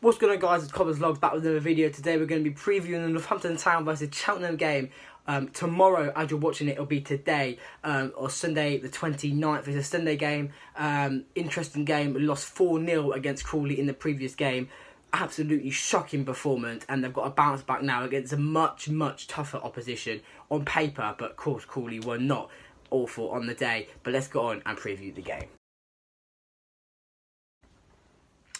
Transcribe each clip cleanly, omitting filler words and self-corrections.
What's going on, guys? It's Cobbers Vlogs back with another video. Today we're going to be previewing the Northampton Town versus Cheltenham game. Tomorrow, as you're watching it, it'll be today, or Sunday the 29th. It's a Sunday game. Interesting game. We lost 4-0 against Crawley in the previous game. Absolutely shocking performance, and they've got to bounce back now against a much tougher opposition on paper, but of course Crawley were not awful on the day. But let's go on and preview the game.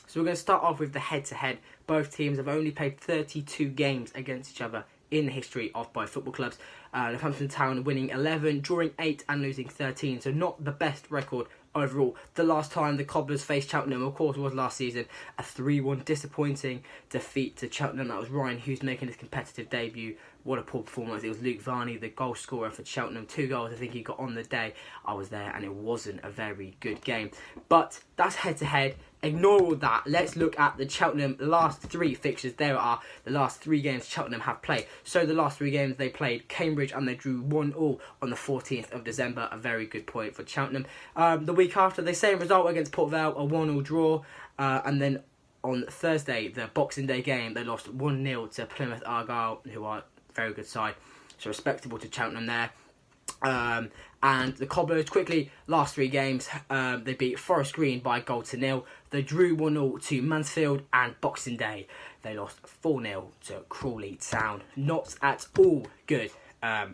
So we're going to start off with the head-to-head. Both teams have only played 32 games against each other in the history of both football clubs. Northampton Town winning 11, drawing 8 and losing 13, so not the best record overall. The last time the Cobblers faced Cheltenham, of course, was last season, a 3-1 disappointing defeat to Cheltenham. That was Ryan Hughes making his competitive debut. What a poor performance. It was Luke Varney, the goal scorer for Cheltenham. 2 goals I think he got on the day. I was there and it wasn't a very good game. But that's head-to-head. Ignore all that. Let's look at the Cheltenham last 3 fixtures. There are the last 3 games Cheltenham have played. So the last 3 games they played Cambridge and they drew 1-1 on the 14th of December. A very good point for Cheltenham. The week after, the same result against Port Vale, a 1-1 draw. And then on Thursday, the Boxing Day game, they lost 1-0 to Plymouth Argyle, who are a very good side. So respectable to Cheltenham there. And the Cobblers, quickly, last 3 games, they beat Forest Green by 1-0. They drew 1-0 to Mansfield, and Boxing Day, they lost 4-0 to Crawley Town. Not at all good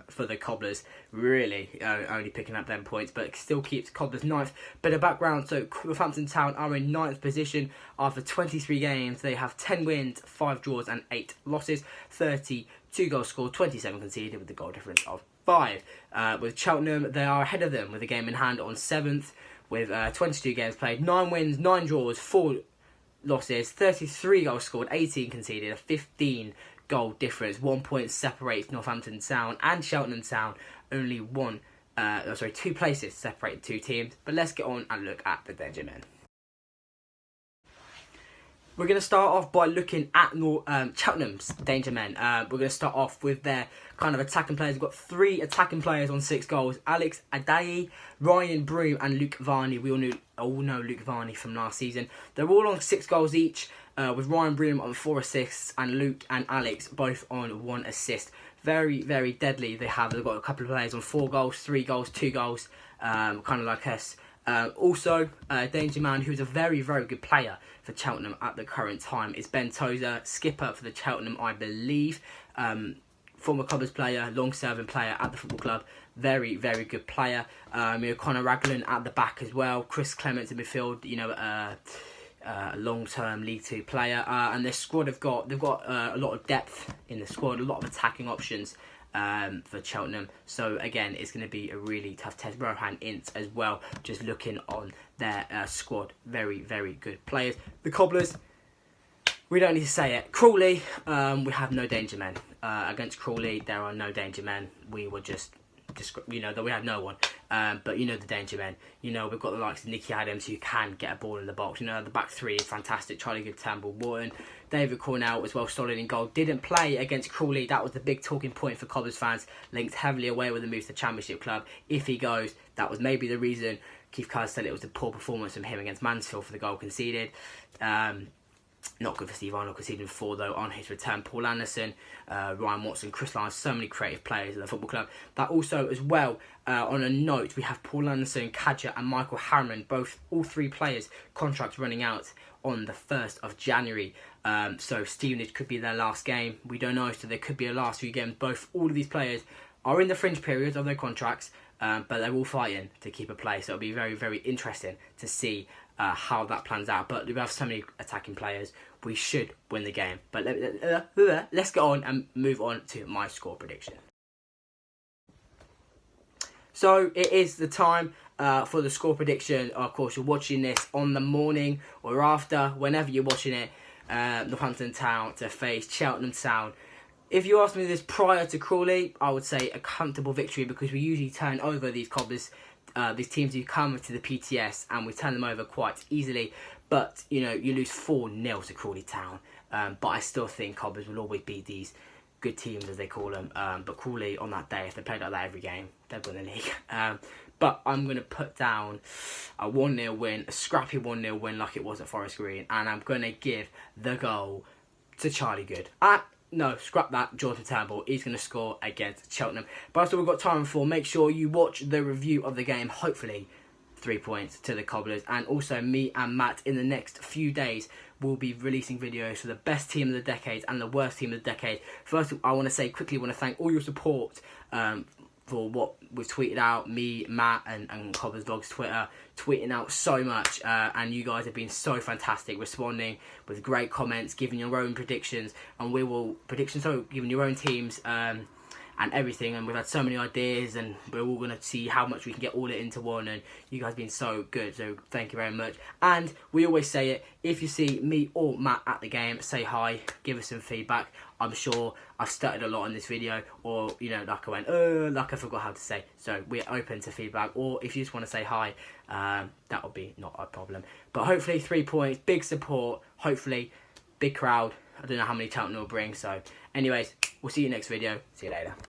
for the Cobblers, really, only picking up them points, but it still keeps Cobblers 9th. Bit of background, so Northampton Town are in 9th position. After 23 games, they have 10 wins, 5 draws and 8 losses, 32 goals scored, 27 conceded, with a goal difference of 5. With Cheltenham, they are ahead of them with a game in hand on 7th, with 22 games played, 9 wins, 9 draws, 4 losses, 33 goals scored, 18 conceded, a 15 goal difference. 1 point separates Northampton Town and Cheltenham Town. Only 2 places separate the 2 teams. But let's get on and look at the Danger Men. We're going to start off by looking at Cheltenham's Danger Men. We're going to start off with their kind of attacking players. We've got 3 attacking players on 6 goals. Alex Adayi, Ryan Broom and Luke Varney. We all know Luke Varney from last season. They're all on 6 goals each, with Ryan Broom on 4 assists and Luke and Alex both on 1 assist. Very deadly. They've got a couple of players on 4 goals, 3 goals, 2 goals, kind of like us. Also, Danger Man, who's a very good player for Cheltenham at the current time, is Ben Tozer, skipper for the Cheltenham, I believe. Former Cobblers player, long-serving player at the football club. Very good player. Conor Raglan at the back as well. Chris Clements in midfield. A long-term League 2 player. And their squad they've got a lot of depth in the squad, a lot of attacking options for Cheltenham. So again, it's going to be a really tough test. Rohan Ince as well, just looking on their squad. Very good players. The Cobblers, we don't need to say it. Crawley, we have no danger men. Against Crawley, there are no danger men. We were just, that we have no one. But the danger men. We've got the likes of Nicky Adams, who can get a ball in the box. The back 3 is fantastic. Charlie Good, Tamble, Wharton. David Cornell as well, solid in goal. Didn't play against Crawley. That was the big talking point for Cobblers fans. Linked heavily away with the move to the Championship club. If he goes, that was maybe the reason. Keith Carr said it was a poor performance from him against Mansfield for the goal conceded. Not good for Steve Arnold, conceding 4 though on his return. Paul Anderson, Ryan Watson, Chris Lyons, so many creative players at the football club. That also as well, on a note, we have Paul Anderson, Kadja and Michael Harriman, all 3 players, contracts running out on the 1st of January. So Stevenage could be their last game. We don't know, so there could be a last few games. All of these players are in the fringe periods of their contracts, but they're all fighting to keep a place. So it'll be very interesting to see how that plans out. But we have so many attacking players, we should win the game. But let's go on and move on to my score prediction. So it is the time for the score prediction. Of course, you're watching this on the morning or after, whenever you're watching it. Northampton Town to face Cheltenham Town. If you asked me this prior to Crawley, I would say a comfortable victory, because we usually turn over these Cobblers, these teams who come to the PTS, and we turn them over quite easily. But you lose 4-0 to Crawley Town. But I still think Cobblers will always beat these good teams, as they call them. But Crawley on that day, if they played like that every game, they'd win the league. But I'm going to put down a 1-0 win, a scrappy 1-0 win like it was at Forest Green. And I'm going to give the goal to Charlie Good. No, scrap that. Jordan Turnbull. He's going to score against Cheltenham. But that's all we've got time for. Make sure you watch the review of the game. Hopefully, 3 points to the Cobblers. And also, me and Matt, in the next few days, will be releasing videos for the best team of the decade and the worst team of the decade. First, I want to say quickly, I want to thank all your support for what we've tweeted out. Me, Matt, and Cobblers Vlogs Twitter, tweeting out so much. And you guys have been so fantastic, responding with great comments, giving your own predictions. And we will, giving your own teams and everything. And we've had so many ideas, and we're all going to see how much we can get all it into one. And you guys have been so good, so thank you very much. And we always say it, if you see me or Matt at the game, say hi, give us some feedback. I'm sure I've stuttered a lot in this video, or, you know, like I went, like I forgot how to say. So we're open to feedback, or if you just want to say hi, that would be not a problem. But hopefully 3 points, big support, hopefully big crowd. I don't know how many Cheltenham will bring. So anyways, we'll see you next video. See you later.